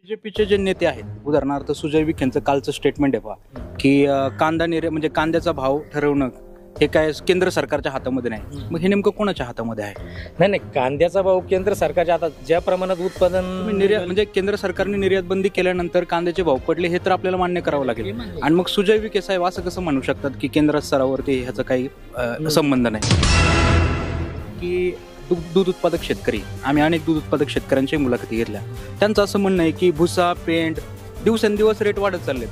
बीजेपीचे जे नेते आहेत, उदाहरणार्थ सुजय विखेंचं कालचं स्टेटमेंट आहे पहा, की कांदा म्हणजे कांद्याचा भाव ठरवणं हे काय केंद्र सरकारच्या हातामध्ये नाही. मग हे नेमकं कोणाच्या हातामध्ये आहे? नाही नाही, कांद्याचा भाव केंद्र सरकारच्या हातात. ज्या प्रमाणात उत्पादन म्हणजे केंद्र सरकारने निर्यात बंदी केल्यानंतर कांद्याचे भाव पडले हे तर आपल्याला मान्य करावं लागेल. आणि मग सुजय विखे साहेब असं कसं म्हणू शकतात की केंद्र स्तरावरती ह्याचा काही संबंध नाही? की दूध उत्पादक शेतकरी, आम्ही अनेक दूध उत्पादक शेतकऱ्यांच्या मुलाखती घेतल्या, त्यांचं असं म्हणणं आहे की भुसा पेंड दिवसेंदिवस रेट वाढत चाललेत,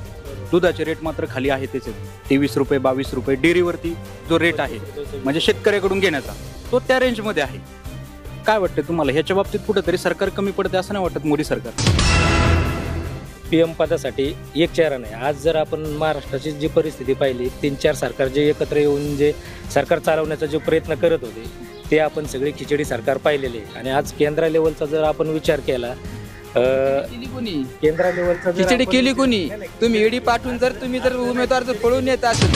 दुधाचे रेट मात्र खाली आहे तेच 23 रुपये 22 रुपये डेअरीवरती जो रेट आहे म्हणजे शेतकऱ्याकडून घेण्याचा तो त्या रेंजमध्ये आहे. काय वाटतं तुम्हाला ह्याच्या बाबतीत कुठंतरी सरकार कमी पडते असं नाही वाटत? मोदी सरकार PM पदासाठी एक चेहरा नाही. आज जर आपण महाराष्ट्राची जी परिस्थिती पाहिली, 3-4 सरकार जे एकत्र येऊन जे सरकार चालवण्याचा जो प्रयत्न करत होते ते आपण सगळे खिचडी सरकार पाहिलेले. आणि आज केंद्र लेवलचा जर आपण विचार केला, केंद्र लेवलचा खिचडी केली कोणी? तुम्ही ईडी पाठवून जर उमेदवार जर पळून येत असेल.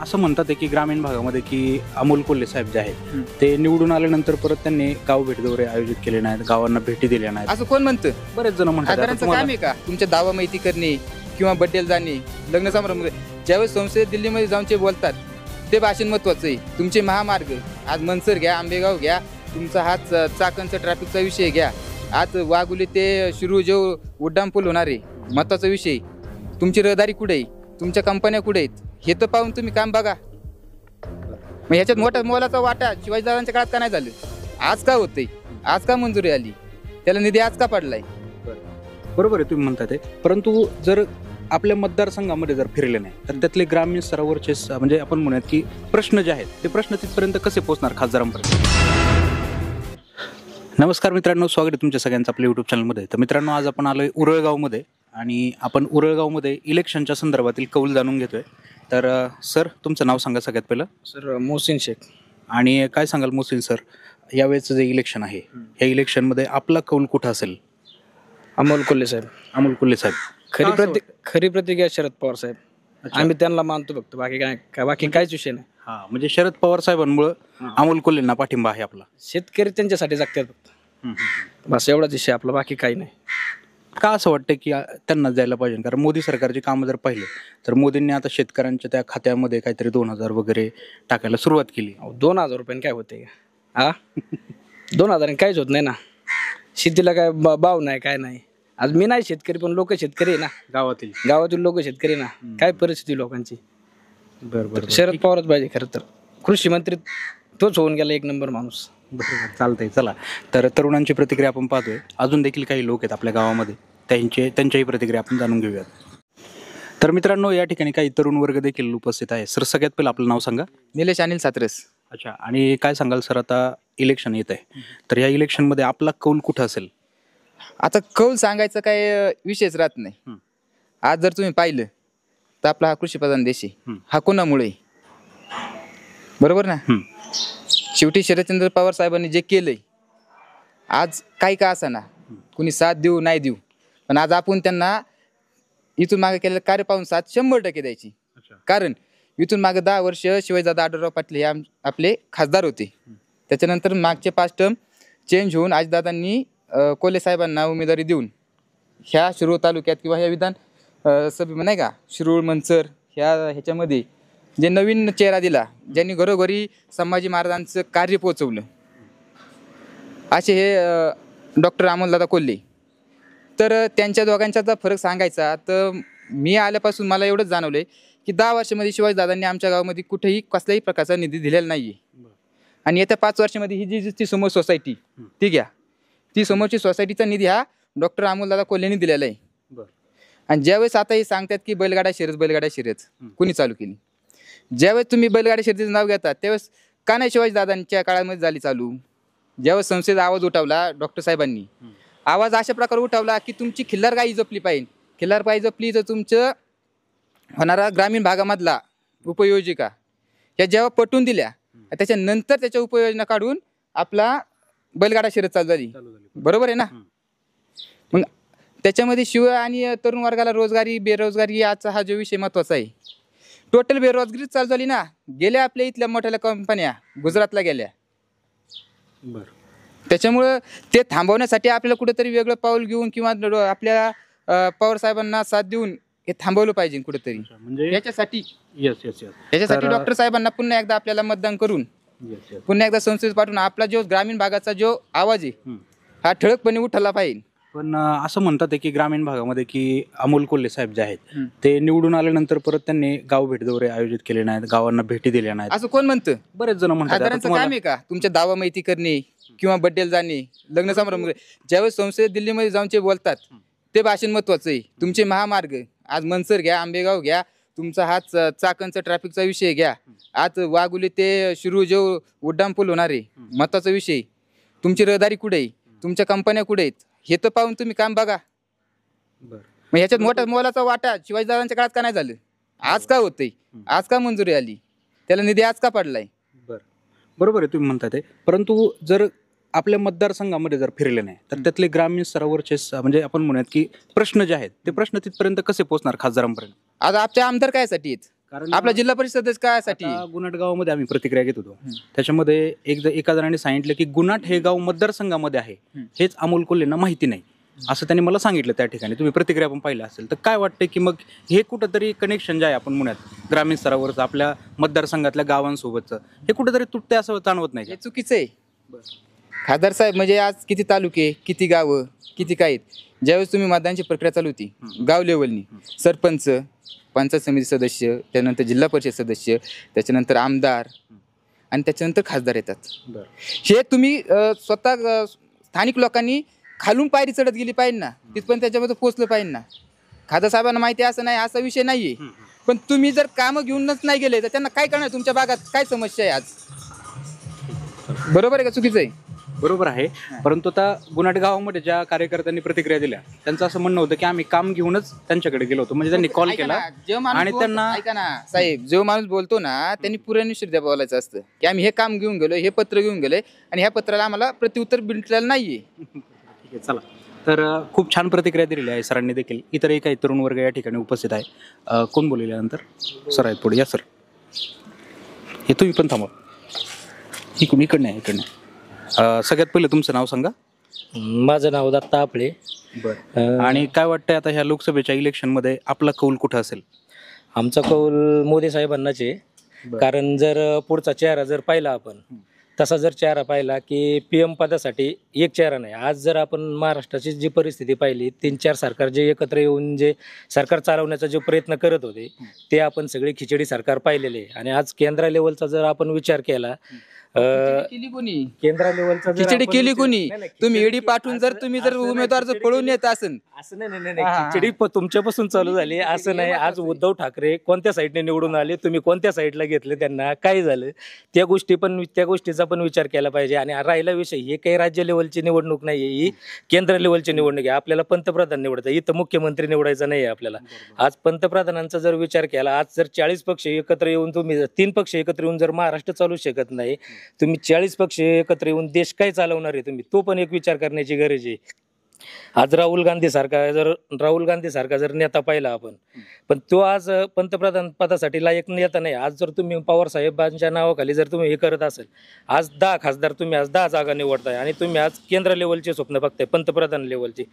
असं म्हणतात की ग्रामीण भागामध्ये की अमोल कोल्हे साहेब जे आहेत ते निवडून आल्यानंतर परत त्यांनी गाव भेट दौरे आयोजित केले नाहीत, गावांना भेटी दिल्या नाहीत, असं कोण म्हणतं? बरेच जण म्हणतात. काम आहे का तुमच्या दावा माहिती करणे किंवा बड्डेला जाणे, लग्न समारंभ? ज्यावेळेस संसद दिल्लीमध्ये जाऊन ते बोलतात ते भाषण महत्वाचं आहे. तुमचे महामार्ग आज मनसर घ्या, आंबेगाव घ्या, तुमचा हाच चाकणचा ट्रॅफिकचा विषय घ्या, आज वाघुली ते शिरूर जो उड्डाण पूल होणार आहे महत्वाचा विषय. तुमची रहदारी कुठे आहे, तुमच्या कंपन्या कुठे आहेत हे तर पाहून तुम्ही काम बघा. मग ह्याच्यात मोठा मोलाचा वाटा शिवाजीदादांच्या काळात का नाही झालं? आज का होतंय? आज का मंजुरी आली? त्याला निधी आज का पडलाय? बरोबर आहे तुम्ही म्हणता ते, परंतु जर आपल्या मतदारसंघामध्ये जर फिरले नाही तर त्यातले ग्रामीण स्तरावरचे म्हणजे आपण म्हणूयात की प्रश्न जे आहेत ते प्रश्न तिथपर्यंत कसे पोहोचणार खासदारांपर्यंत? नमस्कार मित्रांनो, स्वागत आहे तुमच्या सगळ्यांचं आपल्या यूट्यूब चॅनलमध्ये. तर मित्रांनो, आज आपण आलोय उरळगावमध्ये आणि आपण उरळगावमध्ये इलेक्शनच्या संदर्भातील कौल जाणून घेतोय. तर सर, तुमचं नाव सांगा सगळ्यात पहिलं. सर, मोहसिन शेख. आणि काय सांगाल मोहसिन सर, यावेळेचं जे इलेक्शन आहे या इलेक्शनमध्ये आपला कौल कुठं असेल? अमोल कोल्हे साहेब. अमोल कोल्हे साहेब. खरी प्रतिक्रिया शरद पवार साहेब. आम्ही त्यांना मानतो फक्त, बाकी काहीच विषय नाही. हा, म्हणजे शरद पवार साहेबांमुळे अमोल कोल्हेंना पाठिंबा आहे आपला. शेतकरी त्यांच्यासाठी जगतात फक्त, बस एवढाच विषय आपला, बाकी काही नाही. का असं वाटतं की त्यांना जायला पाहिजे? कारण मोदी सरकारची कामं जर पाहिले तर मोदींनी आता शेतकऱ्यांच्या त्या खात्यामध्ये काहीतरी 2000 वगैरे टाकायला सुरुवात केली. 2000 रुपयाने काय होते? 2000 काहीच होत नाही ना. शेतीला काय भाव नाही, काय नाही. आज मी नाही शेतकरी, पण लोक शेतकरी आहे ना, गावातील लोक शेतकरी ना. काय परिस्थिती लोकांची? बरोबर. शरद पवारच पाहिजे खरं तर. कृषी मंत्री तोच होऊन गेला, एक नंबर माणूस. बरोबर, चालतंय. चला, तर तरुणांची प्रतिक्रिया आपण पाहतोय. अजून देखील काही लोक आहेत आपल्या गावामध्ये, त्यांच्याही प्रतिक्रिया आपण जाणून घेऊयात. तर मित्रांनो, या ठिकाणी काही तरुण वर्ग देखील उपस्थित आहे. सर, सगळ्यात पहिलं आपलं नाव सांगा. निलेश अनिल सातरस. अच्छा, आणि काय सांगाल सर, आता इलेक्शन येत आहे तर या इलेक्शनमध्ये आपला कौल कुठं असेल? आता कौल सांगायचं काय विषयच राहत नाही. आज जर तुम्ही पाहिलं तर आपला हा कृषीप्रधान देश आहे. हा कोणामुळे? बरोबर ना. शेवटी शरदचंद्र पवार साहेबांनी जे केलंय, आज काही का असाना, कुणी साथ देऊ नाही देऊ, पण आज आपण त्यांना इथून मागे केलेलं कार्य पाहून साथ 100% द्यायची. कारण इथून मागे 10 वर्ष शिवाजीदादा आढळराव पाटील हे आपले खासदार होते. त्याच्यानंतर मागचे 5 टर्म चेंज होऊन आजदादांनी कोल्हे साहेबांना उमेदवारी देऊन ह्या शिरूर तालुक्यात किंवा ह्या विधान सभेमध्ये नाही का, शिरूर मनसर ह्याच्यामध्ये जे नवीन चेहरा दिला, ज्यांनी घरोघरी संभाजी महाराजांचं कार्य पोहोचवलं, असे हे डॉक्टर अमोलदादा कोल्हे. तर त्यांच्या दोघांच्याचा फरक सांगायचा तर मी आल्यापासून मला एवढंच जाणवलंय की 10 वर्षामध्ये शिवाजीदादांनी आमच्या गावामध्ये कुठेही कसल्याही प्रकारचा निधी दिलेला नाही आहे. आणि येत्या 5 वर्षामध्ये ही जी समोर सोसायटी ती घ्या, ती समोरची सोसायटीचा निधी हा डॉक्टर अमोलदादा कोल्हेंनी दिलेला आहे. आणि ज्यावेळेस आता हे सांगतात की बैलगाडा शर्यत कुणी चालू केली, ज्यावेळेस तुम्ही बैलगाडा शर्यतीचं नाव घेतात त्यावेळेस का नाही शिवाजीदादांच्या काळामध्ये झाली चालू? ज्यावेळेस संसदेत आवाज उठवला डॉक्टर साहेबांनी, आवाज अशा प्रकारे उठवला की तुमची खिल्लार गाई जपली पाहिजे. खिल्लार गाई जपली तर तुमचं होणारा ग्रामीण भागामधला उपयोजिका या जेव्हा पटवून दिल्या, त्याच्यानंतर त्याच्या उपयोजना काढून आपला बैलगाडा शर्यत चालू झाली. बरोबर आहे ना. मग त्याच्यामध्ये शिव आणि तरुण वर्गाला रोजगारी बेरोजगारी याचा हा जो विषय महत्वाचा आहे. टोटल बेरोजगारीच चालू झाली ना. गेल्या आपल्या इथल्या मोठ्या कंपन्या गुजरातला गेल्या. त्याच्यामुळं ते थांबवण्यासाठी आपल्याला कुठेतरी वेगळं पाऊल घेऊन किंवा आपल्या पवार साहेबांना साथ देऊन हे थांबवलं पाहिजे कुठेतरी. म्हणजे याच्यासाठी येस येस येस याच्यासाठी डॉक्टर साहेबांना पुन्हा एकदा आपल्याला मतदान करून पुन्हा एकदा संसदेत पाठवून आपला जो ग्रामीण भागाचा जो आवाज आहे हा ठळकपणे उठवला पाहिजे. पण असं म्हणतात की ग्रामीण भागामध्ये की अमोल कोल्हे साहेब जे आहेत ते निवडून आल्यानंतर परत त्यांनी गाव भेट दौरे आयोजित केले नाहीत, गावांना भेटी दिल्या नाहीत, असं कोण म्हणतं? बरेच जण म्हणतात. साधारणचं काम आहे का तुमच्या दावा माहिती करणे किंवा बड्डेला जाणे, लग्न समारंभ? ज्यावेळेस संसदेत दिल्लीमध्ये जाऊन जे बोलतात ते भाषण महत्वाचं आहे. तुमचे महामार्ग आज मनसर घ्या, आंबेगाव घ्या, तुमचा हाच चाकणचा ट्रॅफिकचा विषय घ्या, आज वाघुली ते शिरूर जो उड्डाण पूल होणार आहे महत्वाचा विषय, तुमची रहदारी कुठे आहे, तुमच्या कंपन्या कुठे आहेत, हे तर पाहून तुम्ही काम बघा. मग ह्याच्यात मोठा मोलाचा वाटा शिवाजीदादांच्या काळात का नाही झालं? आज का होतंय? आज का मंजुरी आली? त्याला निधी आज का पडलाय? बरोबर आहे तुम्ही म्हणता ते. परंतु जर आपल्या मतदारसंघामध्ये जर फिरले नाही तर त्यातले ग्रामीण स्तरावरचे म्हणजे आपण म्हणूयात की प्रश्न जे आहेत ते प्रश्न तिथपर्यंत कसे पोहोचणार खासदारांपर्यंत? आता आपल्या आमदार कायसाठी आहेत? कारण आपला जिल्हा परिषद सदस्य कायसाठी? गुन्हाट गावामध्ये आम्ही प्रतिक्रिया घेत होतो, त्याच्यामध्ये एका जणांनी सांगितलं की गुन्हाट हे गाव मतदारसंघामध्ये आहे हेच अमोल कोल्हेंना माहिती नाही, असं त्यांनी मला सांगितलं त्या ठिकाणी. तुम्ही प्रतिक्रिया पण पाहिल्या असेल तर काय वाटतं की मग हे कुठंतरी कनेक्शन जे आहे आपण म्हणूयात ग्रामीण स्तरावरचं आपल्या मतदारसंघातल्या गावांसोबतचं हे कुठंतरी तुटते असं जाणवत नाही? हे चुकीचं आहे. खासदार साहेब म्हणजे आज किती तालुके, किती गावं, किती काय आहेत. ज्यावेळेस तुम्ही मतदानाची प्रक्रिया चालू होती गाव लेवलनी सरपंच, पंचायत समिती सदस्य, त्यानंतर जिल्हा परिषद सदस्य, त्याच्यानंतर आमदार आणि त्याच्यानंतर खासदार येतात. हे तुम्ही स्वतः स्थानिक लोकांनी खालून पायरी चढत गेली पाहिजे ना, तिथपर्यंत त्याच्यामध्ये पोहोचलं पाहिजे ना. खासदार साहेबांना माहिती असं नाही, असा विषय नाहीये. पण तुम्ही जर कामं घेऊनच नाही गेले तर त्यांना काय करणार? तुमच्या भागात काय समस्या आहे आज? बरोबर आहे का चुकीचं आहे? बरोबर आहे. परंतु आता गुन्हाट गावामध्ये ज्या कार्यकर्त्यांनी प्रतिक्रिया दिल्या त्यांचं असं म्हणणं होतं की आम्ही काम घेऊनच त्यांच्याकडे गेलो होतो. म्हणजे त्यांनी कॉल केला आणि त्यांना ऐका ना साहेब, जो माणूस बोलतो ना त्यांनी पुराणीश्वर बोलायचं असतं की आम्ही हे काम घेऊन गेलो, हे पत्र घेऊन गेलोय आणि ह्या पत्राला आम्हाला प्रत्युत्तर भेटलेलं नाहीये. ठीक आहे, चला. तर खूप छान प्रतिक्रिया दिलेली आहे सरांनी देखील. इतरही काही तरुण वर्ग या ठिकाणी उपस्थित आहे. कोण बोलल्यानंतर सर आहेत पुढे, या सर. हे तुम्ही पण थांबा, इकडनं आहे. सगळ्यात पहिलं तुमचं नाव सांगा. माझं नाव दत्ता आपळे. आणि काय वाटतंय आता ह्या लोकसभेच्या इलेक्शनमध्ये आपला कौल कुठं असेल? आमचा कौल मोदी साहेबांनाच आहे. कारण जर पुढचा चेहरा जर पाहिला आपण, तसा जर चेहरा पाहिला की PM पदासाठी एक चेहरा नाही. आज जर आपण महाराष्ट्राची जी परिस्थिती पाहिली, 3-4 सरकार जे एकत्र येऊन जे सरकार चालवण्याचा जो प्रयत्न करत होते ते आपण सगळे खिचडी सरकार पाहिलेले. आणि आज केंद्र लेवलचा जर आपण विचार केला, केंद्र लेवलचा खिचडी केली कोणी? तुम्ही ईडी पाठवून जर तुम्ही जर उमेदवार जर पळून येत असेल, असं नाही, खिचडी तुमच्यापासून चालू झाली असं नाही. आज उद्धव ठाकरे कोणत्या साईडने निवडून आले, तुम्ही कोणत्या साईडला घेतले त्यांना, काय झालं त्या गोष्टीचा पण विचार केला पाहिजे. आणि राहिला विषय, हे काही राज्य लेवलची निवडणूक नाहीये, ही केंद्र लेवलची निवडणूक आहे. आपल्याला पंतप्रधान निवडायचं, इथं मुख्यमंत्री निवडायचा नाही आहे आपल्याला. आज पंतप्रधानांचा जर विचार केला, आज जर 40 पक्ष एकत्र येऊन, तुम्ही 3 पक्ष एकत्र येऊन जर महाराष्ट्र चालू शकत नाही, तुम्ही 40 पक्ष एकत्र येऊन देश काय चालवणार आहे तुम्ही? तो पण एक विचार करण्याची गरज आहे. आज राहुल गांधी सारखा जर नेता पाहिला आपण, पण तो आज पंतप्रधान पदासाठी लायक नेता नाही. आज जर तुम्ही पवार साहेबांच्या नावाखाली जर तुम्ही हे करत असेल, आज 10 खासदार तुम्ही आज 10 जागा निवडताय आणि तुम्ही आज केंद्र लेवलचे स्वप्न बघताय, पंतप्रधान लेवलची,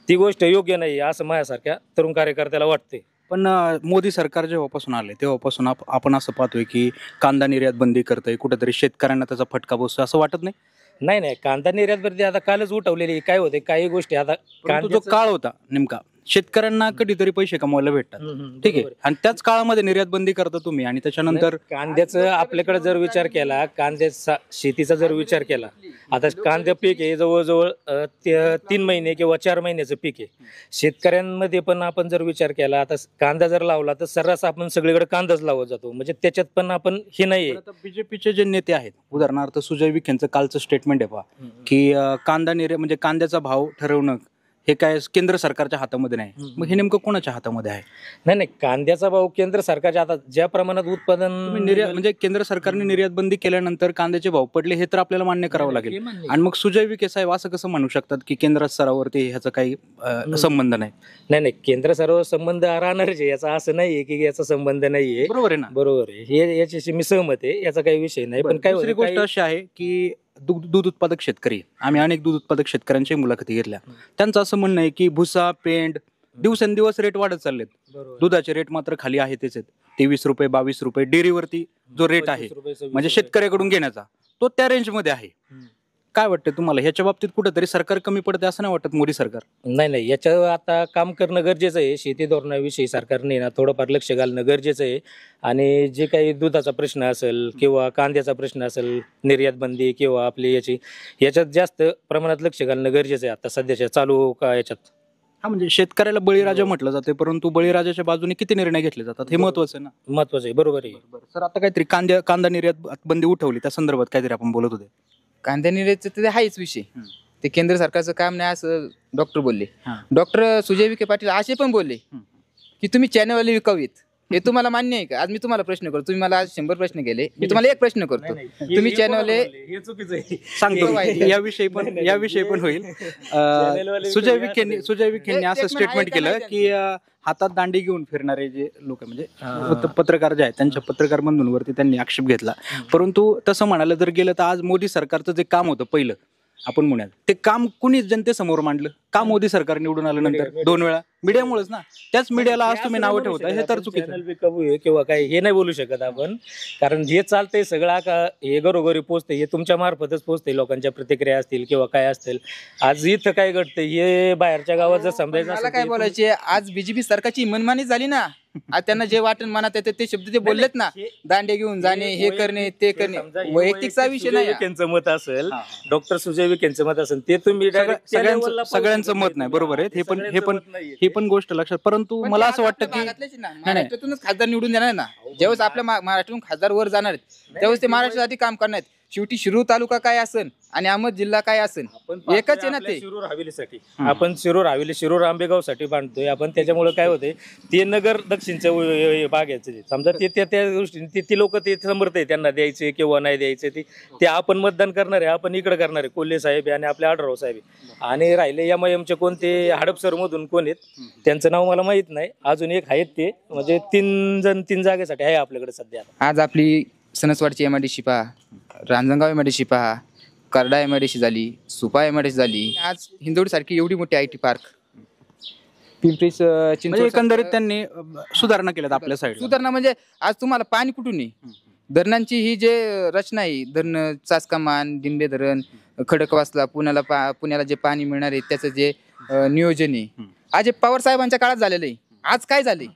ती गोष्ट योग्य नाही असं माझ्यासारख्या तरुण कार्यकर्त्याला वाटते. पण मोदी सरकार जेव्हापासून आले तेव्हापासून आपण असं पाहतोय की कांदा निर्यात बंदी करतंय, कुठेतरी शेतकऱ्यांना त्याचा फटका बसतोय, असं वाटत नाही? नाही, कांदा निर्यात बंदी आता कालच उठवलेली. काय होते, काही गोष्टी आता जो काळ होता नेमका, शेतकऱ्यांना कधीतरी पैसे कमवायला भेटतात, ठीक आहे, आणि त्याच काळामध्ये निर्यात बंदी करता तुम्ही आणि त्याच्यानंतर कांद्याचं आपल्याकडे जर विचार केला, कांद्याचा शेतीचा जर विचार केला, आता कांदा पीक आहे जवळजवळ 3 महिने किंवा 4 महिन्याचं पीक आहे. शेतकऱ्यांमध्ये पण आपण जर विचार केला, आता कांदा जर लावला तर सर्रास आपण सगळीकडे कांदाच लावत जातो. म्हणजे त्याच्यात पण आपण हे नाहीये. बीजेपीचे जे नेते आहेत, उदाहरणार्थ सुजय विखेंचं कालचं स्टेटमेंट आहे पहा की कांदा निर्यात म्हणजे कांद्याचा भाव ठरवणं हे काय केंद्र सरकारच्या हातामध्ये नाही. मग हे नेमकं कोणाच्या हातामध्ये आहे? नाही, कांद्याचा भाव केंद्र सरकारच्या हातात. ज्या प्रमाणात उत्पादन म्हणजे केंद्र सरकारने निर्यात बंदी केल्यानंतर कांद्याचे भाव पडले हे तर आपल्याला मान्य करावं लागेल. आणि मग सुजय विखे साहेब असं कसं म्हणू शकतात की केंद्र स्तरावरती ह्याचा काही संबंध नाही? नाही, केंद्र स्तरावर संबंध राहणारच आहे, याचा असं नाहीये की याचा संबंध नाहीये. बरोबर आहे ना? बरोबर आहे, हे याच्याशी मी सहमत आहे, याचा काही विषय नाही. पण दुसरी गोष्ट अशी आहे की दूध उत्पादक शेतकरी, आम्ही अनेक दूध उत्पादक शेतकऱ्यांच्या मुलाखती घेतल्या. त्यांचं असं म्हणणं आहे की भुसा, पेंड दिवसेंदिवस रेट वाढत चाललेत. दुधाचे रेट मात्र खाली आहे तेच आहेत. 23 रुपये, 22 रुपये डेअरीवरती जो रेट आहे म्हणजे शेतकऱ्याकडून घेण्याचा तो त्या रेंजमध्ये आहे. काय वाटतं तुम्हाला ह्याच्या बाबतीत कुठेतरी सरकार कमी पडते असं नाही वाटत? मोदी सरकार नाही, याच्यावर आता काम करणं गरजेचं आहे. शेती धोरणाविषयी सरकारने ना थोडंफार लक्ष घालणं गरजेचं आहे. आणि जे काही दुधाचा प्रश्न असेल किंवा कांद्याचा प्रश्न असेल, निर्यात बंदी किंवा आपली याच्यात जास्त प्रमाणात लक्ष घालणं गरजेचं आहे आता सध्याच्या चालू का याच्यात. हा, म्हणजे शेतकऱ्याला बळीराजा म्हटलं जाते, परंतु बळीराजाच्या बाजूने किती निर्णय घेतले जातात हे महत्वाचं आहे ना. महत्वाचं आहे, बरोबर आहे. सर, आता काहीतरी कांदा निर्यात बंदी उठवली, त्या संदर्भात काहीतरी आपण बोलत होते. कांद्या निर्यातचं ते हाच विषय. ते केंद्र सरकारचं काम नाही असं डॉक्टर बोलले. डॉक्टर सुजय विखे पाटील असे पण बोलले की तुम्ही चॅनलवाले विकावीत. हे तुम्हाला मान्य आहे का? आज मी तुम्हाला प्रश्न करतो, तुम्ही मला आज 100 प्रश्न केले, मी तुम्हाला एक प्रश्न करतो. तुम्ही चॅनलवाले सांगतो याविषयी पण होईल. सुजय विखेंनी असं स्टेटमेंट केलं की हातात दांडी घेऊन फिरणारे जे लोक म्हणजे पत्रकार जे आहेत त्यांच्या पत्रकार बंधूंवरती त्यांनी आक्षेप घेतला. परंतु तसं म्हणायला जर गेलं तर आज मोदी सरकारचं जे काम होतं पहिलं आपण म्हणूयात, ते काम कुणी जनतेसमोर मांडलं का? मोदी सरकार निवडून आल्यानंतर 2 वेळा मीडियामुळेच ना. त्याच मीडियाला आज तुम्ही नावं ठेवता, हे तर चुकीचं किंवा काय हे नाही बोलू शकत आपण. कारण जे चालतंय सगळं का हे घरोघरी पोहोचते, हे तुमच्या मार्फतच पोहोचते. लोकांच्या प्रतिक्रिया असतील किंवा काय असतील. आज इथं काय घडतं हे बाहेरच्या गावात जर समजायचं मला काय बोलायचे, आज बीजेपी सरकारची मनमानी झाली ना. आज त्यांना जे वाटण मनात येते ते शब्द ते बोललेत ना. दांडे घेऊन जाणे, हे करणे, ते करणे, वैयक्तिकचा विषय नाही. विखेंचं मत असेल, डॉक्टर सुजय विखेंचं मत असेल, ते तुम्ही सगळ्यांचं मत नाही, बरोबर आहे. ही पण गोष्ट लक्षात. परंतु मला असं वाटतं की महाराष्ट्रातूनच खासदार निवडून देणार ना. ज्यावेळेस आपल्या महाराष्ट्रातून खासदार वर जाणार आहेत त्यावेळेस ते महाराष्ट्रासाठी काम करणार आहेत. शेवटी शिरूर तालुका काय असेल आणि अहमद जिल्हा काय असेल एकच आहे ना. ते शिरूर हवेलीसाठी आपण शिरूर आंबेगाव साठी बांधतोय आपण. त्याच्यामुळे काय होते, ते नगर दक्षिणचं भाग यायचं समजा ते त्या दृष्टीने ती लोक ते समर्थ आहे त्यांना द्यायचे किंवा नाही द्यायचे ते आपण मतदान करणार आहे. आपण इकडे करणार आहे, कोल्हे साहेब आणि आपले आढळराव साहेब. आणि राहिले MIM चे कोणते हडपसर मधून कोण आहेत त्यांचं नाव मला माहित नाही. अजून एक आहेत ते, म्हणजे 3 जागेसाठी आहे आपल्याकडे सध्या. आज आपली सणसवाडची MIDC पहा, रांजणगाव MIDC पहा, करडा MIDC झाली, सुपा MIDC झाली. आज हिंदोडी सारखी एवढी मोठी IT पार्क, पिंपरी चिंचवड, एकंदरीत त्यांनी सुधारणा केल्यात आपल्या साईड. सुधारणा म्हणजे आज तुम्हाला पाणी कुठून आहे? धरणांची ही जे रचना आहे, धरण चासकामान, दिंडे धरण, खडकवासला, पुण्याला जे पाणी मिळणार आहे त्याचं जे नियोजन आहे आज हे पवार साहेबांच्या काळात झालेलं आहे. आज काय झाले?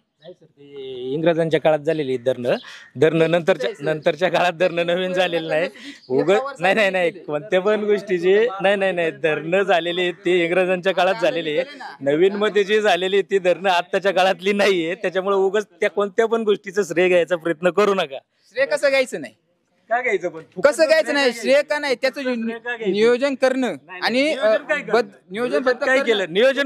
इंग्रजांच्या काळात झालेली धरणं नंतरच्या काळात धरणं नवीन झालेलं नाही. नाही कोणत्या पण गोष्टीचे नाही धरणं झालेली ते इंग्रजांच्या काळात झालेली आहे. नवीन मध्ये जे झालेली ती धरणं आत्ताच्या काळातली नाहीये. त्याच्यामुळे उगाच त्या कोणत्या पण गोष्टीचा श्रेय घ्यायचा प्रयत्न करू नका. श्रेय कसं घ्यायचं नाही? काय घ्यायचं पण कसं घ्यायचं नाही? श्रेय का नाही? त्याचं नियोजन करणं आणि नियोजन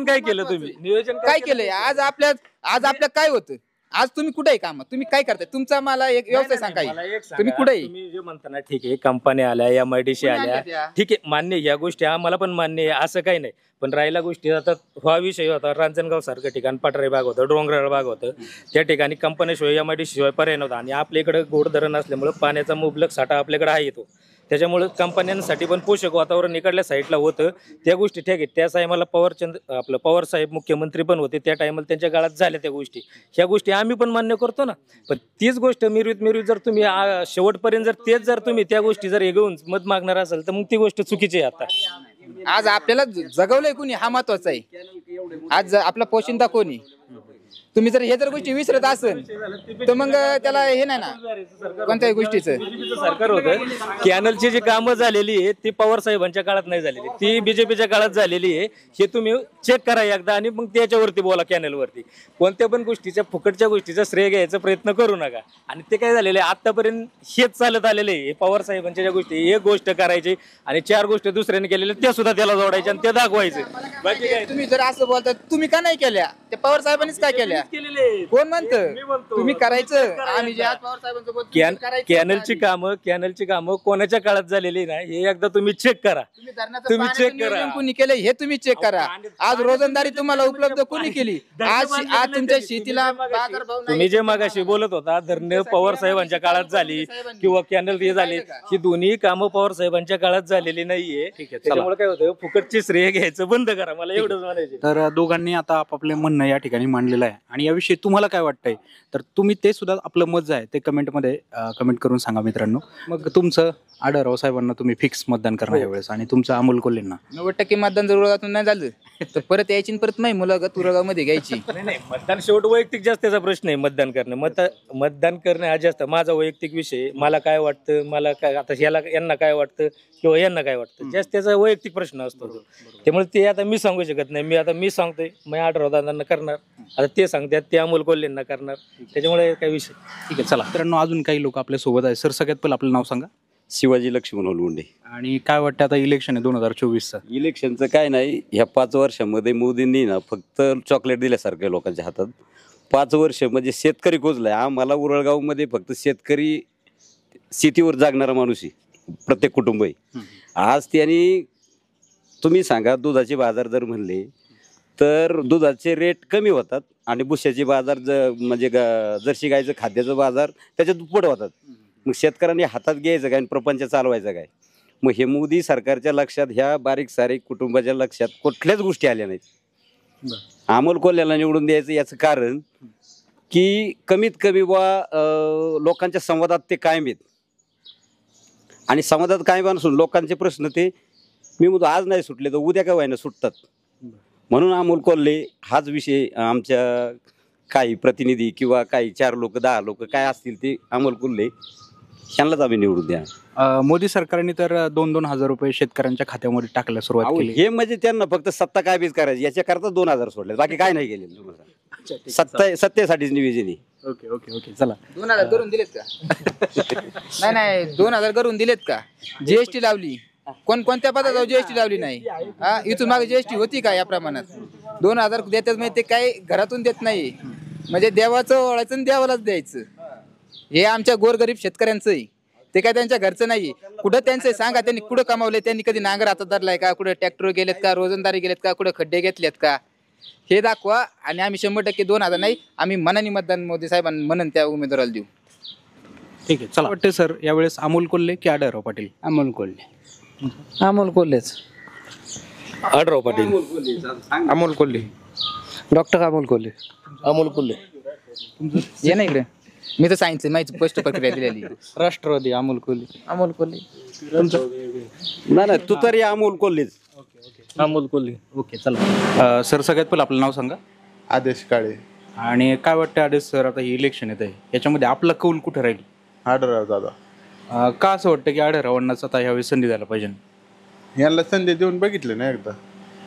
काय केलं तुम्ही? नियोजन काय केलंय? आज आपल्या काय होतं? आज तुम्ही कुठे आहे कामात? तुम्ही काय करताय? तुमचा मला एक व्यवसाय सांगा. तुम्ही कुठे? तुम्ही जे म्हणता ना, ठीक आहे, कंपन्या आल्या, MIDC आल्या, ठीक आहे, मान्य. या गोष्टी आम्हाला पण मान्य आहे, असं काही नाही. पण राहिला गोष्टी आता हा विषय होता, रांजणगाव सारखं ठिकाण, पठारी भाग होतं, डोंगराळ भाग होतं, त्या ठिकाणी कंपन्याशिवाय MIDC शिवाय पर्याय नव्हता. आणि आपल्या इकडे गोड धरण असल्यामुळे पाण्याचा मुबलक साठा आपल्याकडे आहे येतो. त्याच्यामुळे कंपन्यांसाठी पण पोषक वातावरण इकडल्या साईडला होतं. त्या गोष्टी ठीक आहे. त्या टायमाला पवार साहेब मुख्यमंत्री पण होते, त्या टायमाला त्यांच्या काळात झाल्या त्या गोष्टी. ह्या गोष्टी आम्ही पण मान्य करतो ना. पण तीच गोष्ट मिरवीत जर तुम्ही शेवटपर्यंत जर तुम्ही त्या गोष्टी जर घेऊन मत मागणार असाल तर मग ती गोष्ट चुकीची आहे. आता आज आपल्याला जगवलंय कोणी हा महत्वाचा आहे. आज आपला पोशिंदा कोणी? तुम्ही जर हे जर गोष्टी विसरत असेल तर मग त्याला हे नाही ना कोणत्याही गोष्टीचं. सरकार होतं, कॅनलची जी कामं झालेली आहे ती पवार साहेबांच्या काळात नाही झालेली, ती BJPच्या काळात झालेली आहे. हे तुम्ही चेक करा एकदा आणि मग त्याच्यावरती बोला. कॅनलवरती कोणत्या पण गोष्टीच्या फुकटच्या गोष्टीचा श्रेय घ्यायचा प्रयत्न करू नका. आणि ते काय झालेलं आहे आतापर्यंत हेच चालत आलेले आहे. पवार साहेबांच्या ज्या गोष्टी, एक गोष्ट करायची आणि 4 गोष्टी दुसऱ्याने केलेल्या त्या सुद्धा त्याला जोडायच्या आणि ते दाखवायचे. बाकी काय तुम्ही जर असं बोलता, तुम्ही का नाही केल्या? ते पवार साहेबांनीच काय केल्या? कोण म्हणतं तुम्ही करायचं? आम्ही जे आज पवार साहेबांसोबत करायचं. कॅनलची कामं कोणाच्या काळात झालेली नाही हे एकदा तुम्ही चेक करा. तुम्ही चेक करा कोणी केलं हे तुम्ही चेक करा. आज रोजंदारी तुम्हाला उपलब्ध कोणी केली? आज तुमच्या शेतीला बाजारभाव नाही. तुम्ही जे मागाशी बोलत होता धरणं पवार साहेबांच्या काळात झाली किंवा कॅनल हे झाले, ही दोन्ही कामं पवार साहेबांच्या काळात झालेली नाहीये. त्याच्यामुळे काय होतं, फुकटची श्रेय घ्यायचं बंद करा. मला एवढंच म्हणायचं. तर दोघांनी आता आपापले म्हणणं या ठिकाणी मांडलेलं आहे आणि याविषयी तुम्हाला काय वाटतंय तर तुम्ही ते सुद्धा आपलं मत जे आहे ते कमेंटमध्ये कमेंट करून सांगा मित्रांनो. मग तुमचं आढळराव साहेबांना तुम्ही फिक्स मतदान करणार यावेळेस आणि तुमचं अमोल कोल्हेंना 90% मतदान जर उरगावातून नाही झालं तर परत यायची आणि परत नाही मुलाखत उरगावमध्ये घ्यायची. नाही मतदान शेवट वैयक्तिक जास्तीचा प्रश्न आहे. मतदान करणं मतदान करणं हा जास्त माझा वैयक्तिक विषय. मला काय वाटतं, मला काय आता यांना काय वाटतं किंवा यांना काय वाटतं, जास्त त्याचा वैयक्तिक प्रश्न असतो. त्यामुळे ते आता मी सांगू शकत नाही. मी सांगतोय मी आढळराव दादांना करणार, आता ते सांगतात ते अमोल कोल्हेंना करणार. त्याच्यामुळे काय विषय. ठीक आहे चला मित्रांनो, अजून काही लोक आपल्या सोबत आहे. सर सगळ्यात पहिलं आपलं नाव सांगा. शिवाजी लक्ष्मण ओलवंडे. आणि काय वाटतं आता इलेक्शन आहे 2024चं? इलेक्शनचं काय नाही, ह्या 5 वर्षामध्ये मोदींनी ना फक्त चॉकलेट दिल्यासारख्या लोकांच्या हातात. 5 वर्ष म्हणजे शेतकरी कोचलाय. आम्हाला उरळगावमध्ये फक्त शेतकरी शेतीवर जागणारा माणूस आहे, प्रत्येक कुटुंब आहे. आज त्यांनी तुम्ही सांगा दुधाचे बाजार जर म्हणले तर दुधाचे रेट कमी होतात आणि भुश्याचे बाजार म्हणजे जर्सी गायचं खाद्याचं बाजार त्याच्यात दुप्पट होतात. मग शेतकऱ्यांनी हातात घ्यायचं काय आणि प्रपंच चालवायचं काय? मग हे मोदी सरकारच्या लक्षात ह्या बारीक सारीक कुटुंबाच्या लक्षात कुठल्याच गोष्टी आल्या नाहीत. अमोल कोल्ह्याला निवडून द्यायचं याचं कारण की कमीत कमी लोकांच्या संवादात ते कायम आहेत आणि संवादात कायम नसून लोकांचे प्रश्न ते मी म्हणतो आज नाही सुटले तर उद्या काय व्हायना सुटतात. म्हणून अमोल कोल्हे हाच विषय आमच्या काही प्रतिनिधी किंवा काही 4 लोक 10 लोक काय असतील ते अमोल कोल्हे ह्यांनाच आम्ही निवडून द्या. मोदी सरकारने तर 2-2 हजार रुपये शेतकऱ्यांच्या खात्यामध्ये टाकायला सुरुवात केली. हे म्हणजे त्यांना फक्त सत्ता कायबीज करायची याच्याकरता 2000 सोडले, बाकी काय नाही केलेलं. सत्तेसाठीच निवेदन आहे. ओके ओके ओके चला. 2000 करून दिलेत का? नाही 2000 करून दिलेत का? जीएसटी लावली, कोणत्या पदावर जीएसटी लावली नाही? हा, इथून मागे जीएसटी होती का? या प्रमाणात 2000 देतात म्हणजे ते काही घरातून देत नाही. म्हणजे देवाचं ओळायचं आणि देवालाच द्यायचं. हे आमच्या गोरगरीब शेतकऱ्यांचं आहे, ते काय त्यांच्या घरचं नाही. कुठं त्यांचं सांगा, त्यांनी कुठं कमावले? त्यांनी कधी नांगर हातात धरलाय का? कुठं ट्रॅक्टर गेलेत का? रोजंदारी गेलेत का? कुठं खड्डे घेतलेत का? हे दाखवा आणि आम्ही 100% 2000 नाही, आम्ही मनानी मतदान मोदी साहेबांना म्हणून त्या उमेदवाराला देऊ. ठीक आहे चला. वाटते सर यावेळेस अमोल कोल्हे की आढळराव पाटील? अमोल कोल्हे. अमोल कोल्हेच. आढळराव पाटील. अमोल कोल्हे. डॉक्टर अमोल कोल्हे. अमोल कोल्हे. ये ना इकडे, मी तर सांगितलं माहिती स्पष्ट प्रक्रिया दिलेली. राष्ट्रवादी अमोल कोल्हे. अमोल कोल्हे. नाही तू तरी अमोल कोल्हेच. अमोल कोल्हे. ओके चला. सर सगळ्यात पहिलं आपलं नाव सांगा. आदेश काळे. आणि काय वाटतं आदेश सर, आता हे इलेक्शन येत आहे याच्यामध्ये आपला कौल कुठे राहील? आढळराव दादा. का असं वाटतं की आढळरावांनाच आता ह्यावेळी संधी द्यायला पाहिजे? यांना संधी देऊन बघितलं ना एकदा.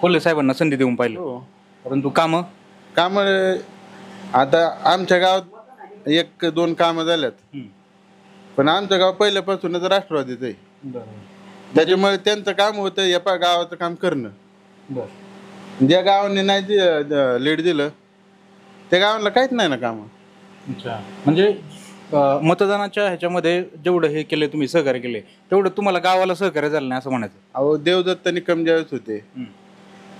कोल्हे साहेबांना संधी देऊन पाहिलं, परंतु काम आता आमच्या गावात 1-2 कामं झाल्यात, पण आमचं गाव पहिल्यापासूनच राष्ट्रवादीच आहे. त्याच्यामुळे त्यांचं काम होतं या गावाचं काम करणं. ज्या गावाने नाही लीड दिलं त्या गावाला काहीच नाही ना काम. म्हणजे मतदानाच्या ह्याच्यामध्ये जेवढं हे केले तुम्ही सहकार्य केले तेवढं तुम्हाला गावाला सहकार्य झालं नाही असं म्हणायचं? अहो देवदत्त निकम ज्यावेळेस होते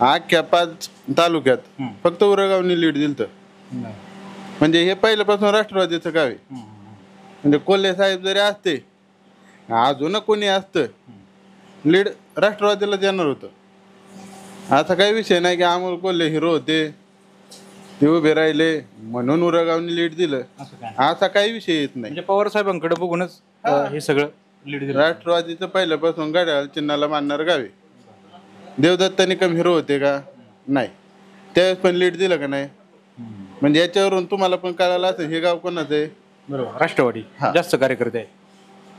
अख्ख्या 5 तालुक्यात फक्त उरगावनी लीड दिलं. म्हणजे हे पहिल्यापासून राष्ट्रवादीचं गाव आहे. म्हणजे कोल्हे साहेब जरी असते अजून कोणी असतं लीड राष्ट्रवादीला देणार होतं. असा काही विषय नाही की अमोल कोल्हे हिरो होते ते उभे राहिले म्हणून उरगावनी लीड दिलं, असा काही विषय येत नाही. म्हणजे पवार साहेबांकडे बघूनच हे सगळं लीड दिलं. राष्ट्रवादीचं पहिल्यापासून घड्याळ चिन्हाला मानणार गावे. देवदत्त निकम हिरो होते का? नाही. त्यावेळेस पण लीड दिलं का नाही? म्हणजे याच्यावरून तुम्हाला पण कळालं असं हे गाव कोणाचं आहे? बरोबर, राष्ट्रवादी जास्त कार्यकर्ते आहे.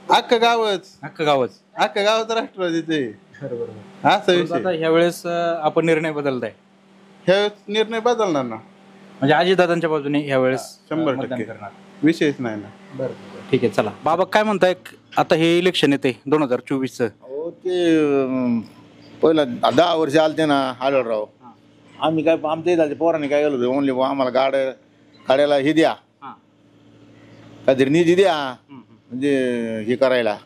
अख्खं गावच राष्ट्रवादीचं आहे. असं विषय. आता ह्या वेळेस आपण निर्णय बदलताय? ह्यावेळेस निर्णय बदलणार ना. म्हणजे अजितदादांच्या बाजूने ह्या वेळेस 100% विषयच नाही ना. बरं ठीक आहे चला. बाबा काय म्हणताय, आता हे इलेक्शन येते 2024चं? ते पहिला 10 वर्ष आलते ना आढळराव. आम्ही काय आमच्या झाले पोरांनी काय गेलो ओनली आम्हाला गाड्या गाड्याला हे द्या, हा. काहीतरी निधी द्या, म्हणजे हे करायला,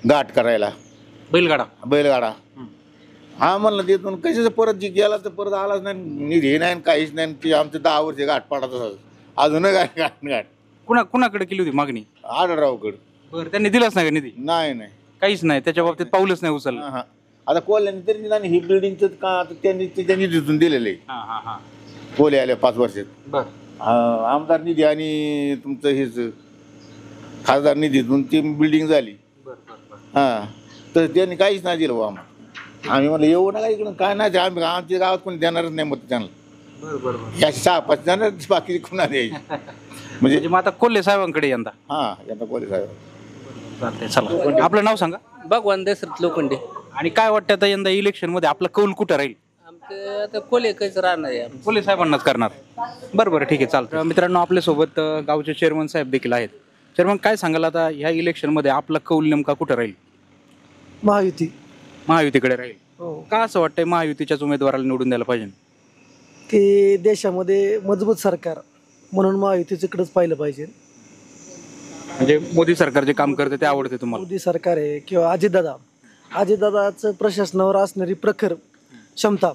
घाट करायला, बैलगाडा बैलगाडा. हा म्हणलं तिथून कशाचं परत जी गेला तर परत आलाच नाही, निधी नाही काहीच नाही. ते आमचं 10 वर्ष घाट पाडत अजून घाट कुणाकडे केली होती मागणी? आढळरावकडे. बरं, त्यांनी दिलाच नाही का निधी? नाही नाही. काहीच नाही, त्याच्या बाबतीत पाऊलच नाही उचललं. हा. आता कोल्ह्याने तरी निदान ही बिल्डिंगचं का आता त्यांनी त्याच्या निधीतून दिलेलं आहे. कोल्हे आल्या 5 वर्षात. बरं. आमदार निधी आणि तुमचं हेच खासदार निधीतून ती बिल्डिंग झाली. हा, तर त्यांनी काहीच नाही दिलं आम्हाला. आम्ही म्हणलं येऊ नका इकडून, काय नाही आम्ही आमच्या गावात कोणी देणारच नाही मत त्यांना. या 6-5 जण बाकी कुणा द्यायची. म्हणजे मग आता कोल्हे साहेबांकडे यंदा. हा, यंदा कोल्हे साहेब. चालतंय, चला. आपलं नाव सांगा. भगवान दशरथ लोखंडे. आणि काय वाटतं आता यंदा इलेक्शन मध्ये आपला कौल कुठं राहील? आमचं आता कोलेकच राहणार आहे. कोल्हे साहेबांनाच करणार. बरं, ठीक आहे, चालतं. मित्रांनो, आपल्यासोबत गावचे चेअरमन साहेब देखील आहेत. चेअरमन, काय सांगाल आता ह्या इलेक्शन मध्ये आपला कौल नेमका कुठं राहील? महायुतीकडे राहील. का असं वाटतंय महायुतीच्याच उमेदवाराला निवडून द्यायला पाहिजे? की देशामध्ये मजबूत सरकार म्हणून महायुतीकडंच पाहिलं पाहिजे. म्हणजे मोदी सरकार जे काम करते ते आवडते तुम्हाला? मोदी सरकार आहे किंवा अजितदादाचं प्रशासनावर असणारी प्रखर क्षमता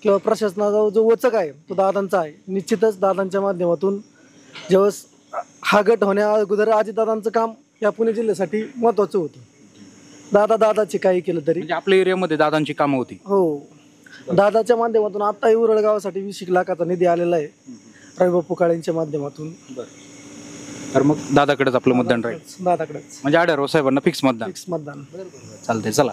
किंवा प्रशासनाचा जो वचक आहे तो दादांचा आहे. निश्चितच दादांच्या माध्यमातून ज्यावेळेस हा गट होण्या अगोदर अजितदादांचं काम या पुणे जिल्ह्यासाठी महत्वाचं होतं. दादाचे काही केलं तरी म्हणजे आपल्या एरियामध्ये दादांची कामं होती. हो, दादाच्या माध्यमातून आताही उरळ गावासाठी 20 लाखाचा निधी आलेला आहे रविबापू काळेंच्या माध्यमातून. तर मग दादाकडेच आपलं मतदान राहील. दादाकडेच म्हणजे आढळराव साहेबांना फिक्स मतदान. मतदान. चालतंय, चला.